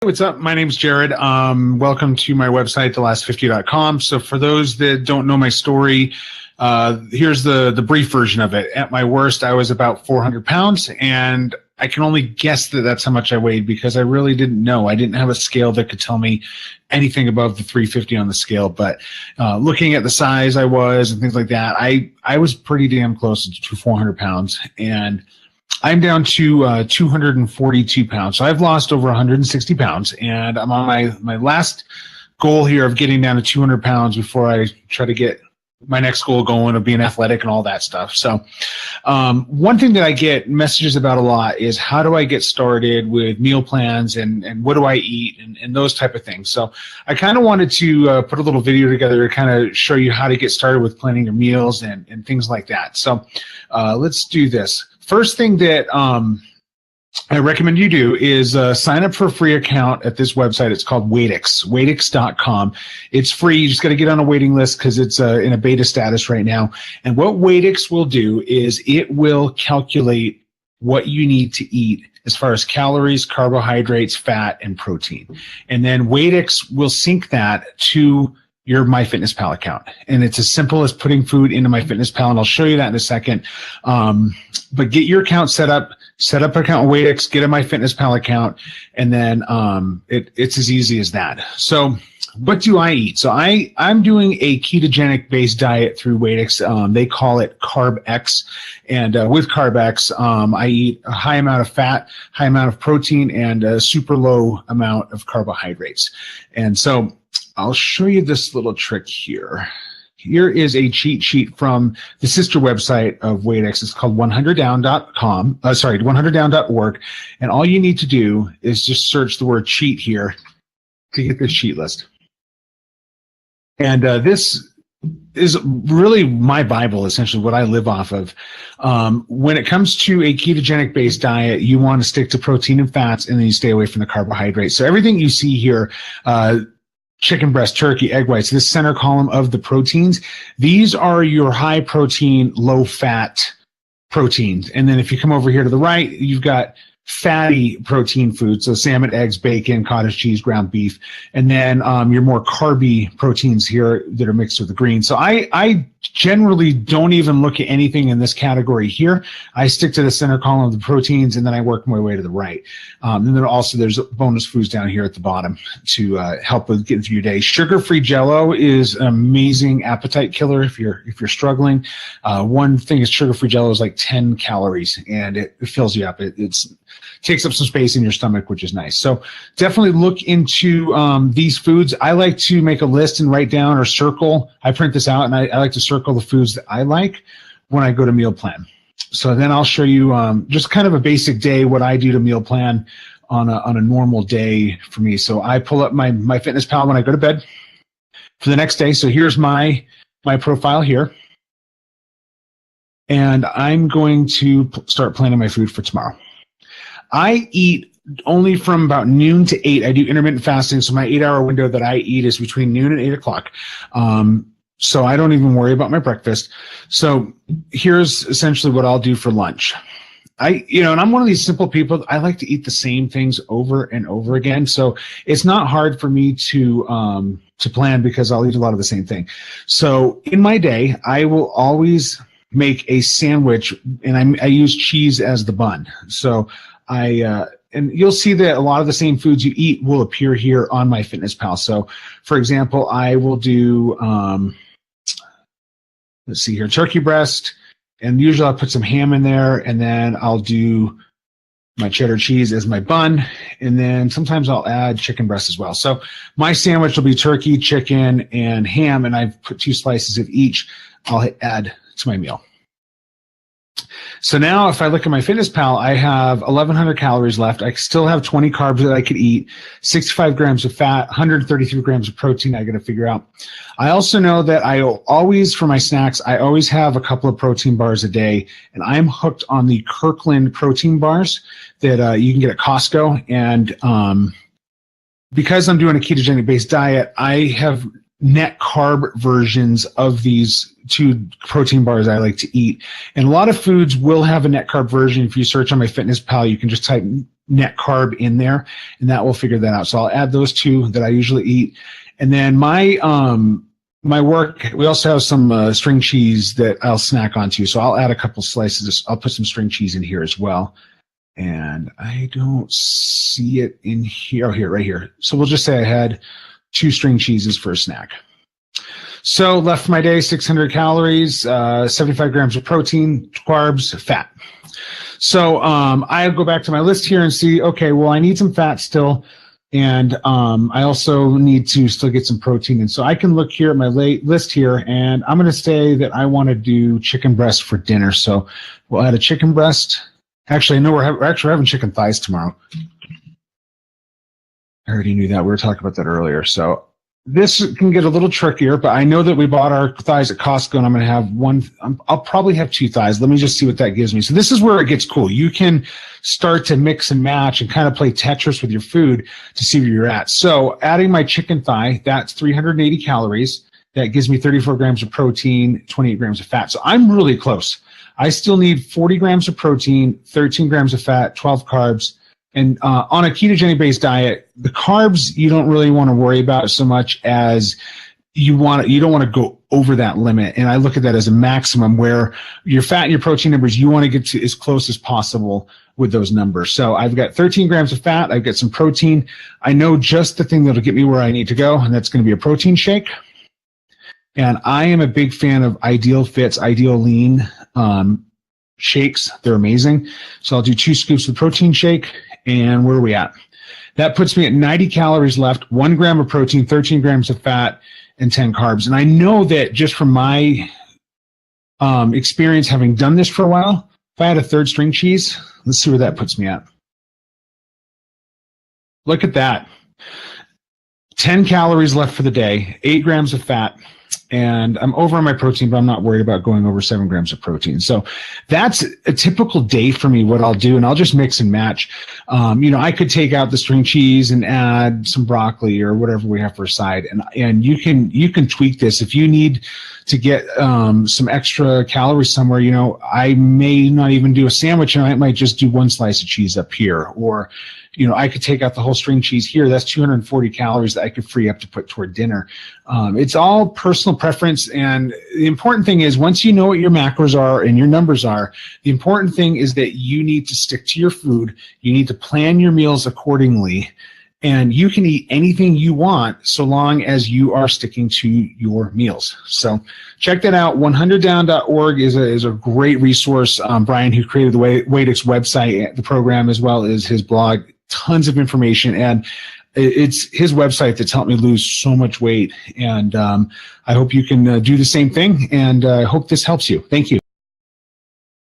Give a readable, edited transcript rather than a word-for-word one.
What's up? My name's Jared. Welcome to my website, thelast50.com. So for those that don't know my story, here's the brief version of it. At my worst, I was about 400 pounds, and I can only guess that that's how much I weighed because I really didn't know. I didn't have a scale that could tell me anything above the 350 on the scale. But looking at the size I was and things like that, I was pretty damn close to 400 pounds. And I'm down to 242 pounds. So I've lost over 160 pounds, and I'm on my last goal here of getting down to 200 pounds before I try to get my next goal going of being athletic and all that stuff. So one thing that I get messages about a lot is how do I get started with meal plans and what do I eat and those type of things. So I kind of wanted to put a little video together to kind of show you how to get started with planning your meals and things like that. So let's do this. First thing that I recommend you do is sign up for a free account at this website. It's called Weightix, Weightix.com. It's free. You just got to get on a waiting list because it's in a beta status right now. And what Weightix will do is it will calculate what you need to eat as far as calories, carbohydrates, fat, and protein. And then Weightix will sync that to your MyFitnessPal account. And it's as simple as putting food into MyFitnessPal, and I'll show you that in a second. But get your account set up account with Weightix, get a MyFitnessPal account, and then it's as easy as that. So what do I eat? So I'm doing a ketogenic-based diet through Weightix. They call it CarbX. And with CarbX, I eat a high amount of fat, high amount of protein, and a super low amount of carbohydrates. And so I'll show you this little trick here. Here is a cheat sheet from the sister website of Weightix. It's called 100down.com. 100down.org. And all you need to do is just search the word cheat here to get this sheet list. And this is really my Bible, essentially what I live off of. When it comes to a ketogenic-based diet, you want to stick to protein and fats, and then you stay away from the carbohydrates. So everything you see here, chicken breast, turkey, egg whites, this center column of the proteins, these are your high protein, low fat proteins. And then if you come over here to the right, you've got fatty protein foods, so salmon, eggs, bacon, cottage cheese, ground beef, and then your more carby proteins here that are mixed with the greens. So I generally don't even look at anything in this category here. I stick to the center column of the proteins, and then I work my way to the right. And then also there's bonus foods down here at the bottom to help with getting through your day. Sugar-free Jell-O is an amazing appetite killer if you're struggling. One thing is sugar-free Jell-O is like 10 calories, and it fills you up. It takes up some space in your stomach, which is nice. So definitely look into these foods. I like to make a list and write down or circle. I print this out, and I like to circle the foods that I like when I go to meal plan. So then I'll show you just kind of a basic day, what I do to meal plan on a normal day for me. So I pull up my MyFitnessPal when I go to bed for the next day. So here's my profile here. And I'm going to start planning my food for tomorrow. I eat only from about noon to 8. I do intermittent fasting, so my 8-hour window that I eat is between noon and 8 o'clock. So I don't even worry about my breakfast. So here's essentially what I'll do for lunch. And I'm one of these simple people. I like to eat the same things over and over again. So it's not hard for me to plan because I'll eat a lot of the same thing. So in my day, I will always make a sandwich, and I use cheese as the bun. So and you'll see that a lot of the same foods you eat will appear here on MyFitnessPal. So, for example, I will do, let's see here, turkey breast, and usually I'll put some ham in there, and then I'll do my cheddar cheese as my bun, and then sometimes I'll add chicken breast as well. So my sandwich will be turkey, chicken, and ham, and I've put 2 slices of each. I'll hit add to my meal. So now if I look at MyFitnessPal, I have 1,100 calories left. I still have 20 carbs that I could eat, 65 grams of fat, 133 grams of protein I got to figure out. I also know that I always, for my snacks, I always have a couple of protein bars a day, and I'm hooked on the Kirkland protein bars that you can get at Costco. And because I'm doing a ketogenic-based diet, I have net carb versions of these 2 protein bars I like to eat. And a lot of foods will have a net carb version. If you search on MyFitnessPal, you can just type net carb in there, and that will figure that out. So I'll add those two that I usually eat. And then my work, we also have some string cheese that I'll snack onto. So I'll add a couple slices. I'll put some string cheese in here as well. And I don't see it in here. Oh, here, right here. So we'll just say I had 2 string cheeses for a snack. So left my day, 600 calories, 75 grams of protein, carbs, fat. So I go back to my list here and see, okay, well, I need some fat still. And I also need to still get some protein. And so I can look here at my list here, and I'm going to say that I want to do chicken breast for dinner. So we'll add a chicken breast. Actually, no, we're having chicken thighs tomorrow. I already knew that. We were talking about that earlier. So this can get a little trickier, but I know that we bought our thighs at Costco, and I'm going to have one. I'll probably have 2 thighs. Let me just see what that gives me. So this is where it gets cool. You can start to mix and match and kind of play Tetris with your food to see where you're at. So adding my chicken thigh, that's 380 calories. That gives me 34 grams of protein, 28 grams of fat. So I'm really close. I still need 40 grams of protein, 13 grams of fat, 12 carbs. And on a ketogenic-based diet, the carbs you don't really want to worry about so much as you don't want to go over that limit. And I look at that as a maximum where your fat and your protein numbers, you want to get to as close as possible with those numbers. So I've got 13 grams of fat. I've got some protein. I know just the thing that'll get me where I need to go, and that's going to be a protein shake. And I am a big fan of Ideal Fit's Ideal Lean shakes. They're amazing. So I'll do 2 scoops of protein shake. And where are we at? That puts me at 90 calories left, 1 gram of protein, 13 grams of fat, and 10 carbs. And I know that just from my experience having done this for a while, if I had a 3rd string cheese, let's see where that puts me at. Look at that. 10 calories left for the day, 8 grams of fat, and I'm over on my protein, but I'm not worried about going over 7 grams of protein. So that's a typical day for me, what I'll do, and I'll just mix and match. I could take out the string cheese and add some broccoli or whatever we have for a side, and you can tweak this. If you need to get some extra calories somewhere, I may not even do a sandwich, and I might just do 1 slice of cheese up here, or I could take out the whole string cheese here. That's 240 calories that I could free up to put toward dinner. It's all personal preference. And the important thing is once you know what your macros are and your numbers are, the important thing is that you need to stick to your food. You need to plan your meals accordingly. And you can eat anything you want so long as you are sticking to your meals. So check that out. 100down.org is a great resource. Brian, who created the Weightix website, the program, as well as his blog, tons of information. And it's his website that's helped me lose so much weight. And I hope you can do the same thing. And I hope this helps you. Thank you.